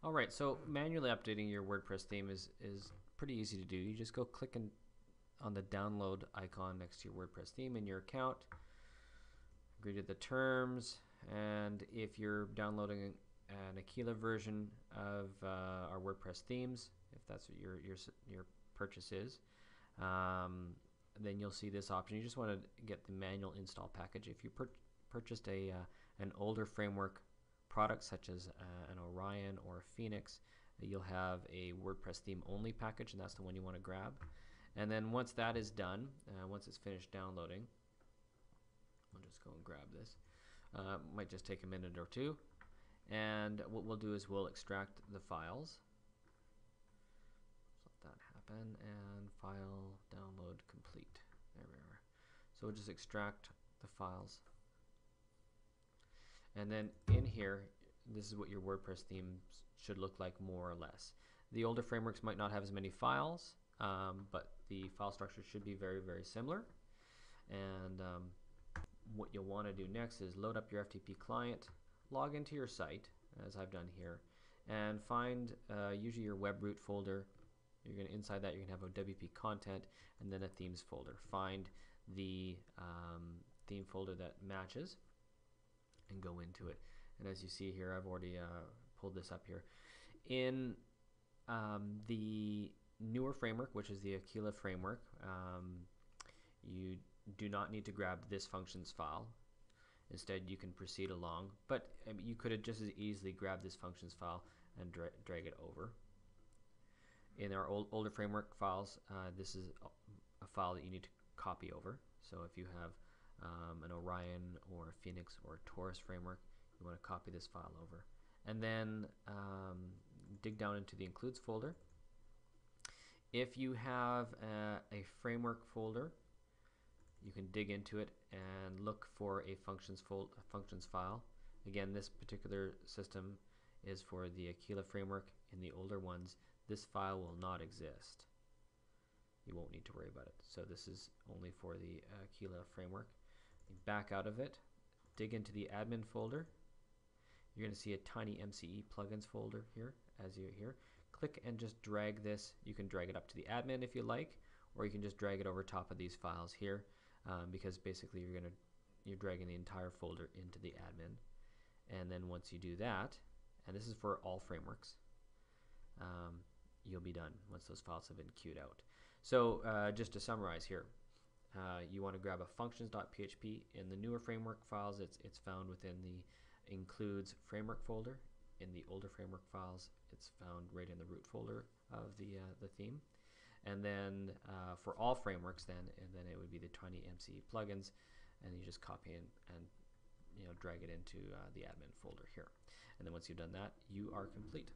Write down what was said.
Alright, so manually updating your WordPress theme is pretty easy to do. You just go click on the download icon next to your WordPress theme in your account, agree to the terms, and if you're downloading an Aquila version of our WordPress themes, if that's what your purchase is, then you'll see this option. You just want to get the manual install package. If you purchased an older framework product such as an Orion or a Phoenix, you'll have a WordPress theme only package, and that's the one you want to grab. And then once that is done, once it's finished downloading, we'll just go and grab this. Might just take a minute or two. And what we'll do is we'll extract the files. Let that happen, and file download complete. There we are. So we'll just extract the files. And then in here, this is what your WordPress theme should look like more or less. The older frameworks might not have as many files, but the file structure should be very, very similar. And what you'll want to do next is load up your FTP client, log into your site, as I've done here, and find usually your web root folder. You're going to, inside that, you're going to have a WP content and then a themes folder. Find the theme folder that matches and go into it. And as you see here, I've already pulled this up here. In the newer framework, which is the Aquila framework, you do not need to grab this functions file. Instead, you can proceed along, but you could have just as easily grabbed this functions file and drag it over. In our older framework files, this is a file that you need to copy over. So if you have an Orion or a Phoenix or a Taurus framework, you want to copy this file over. And then dig down into the includes folder. If you have a framework folder, you can dig into it and look for a functions file. Again, this particular system is for the Aquila framework. In the older ones, this file will not exist. You won't need to worry about it. So this is only for the Aquila framework. You back out of it, dig into the admin folder. You're going to see a tiny MCE plugins folder here, as you're here. Click and just drag this. You can drag it up to the admin if you like, or you can just drag it over top of these files here, because basically you're dragging the entire folder into the admin. And then once you do that, and this is for all frameworks, you'll be done once those files have been queued out. So just to summarize here, you want to grab a functions.php. In the newer framework files, it's found within the includes framework folder. In the older framework files, it's found right in the root folder of the theme. And then for all frameworks, then it would be the tiny MCE plugins, and you just copy and drag it into the admin folder here. And then once you've done that, you are complete.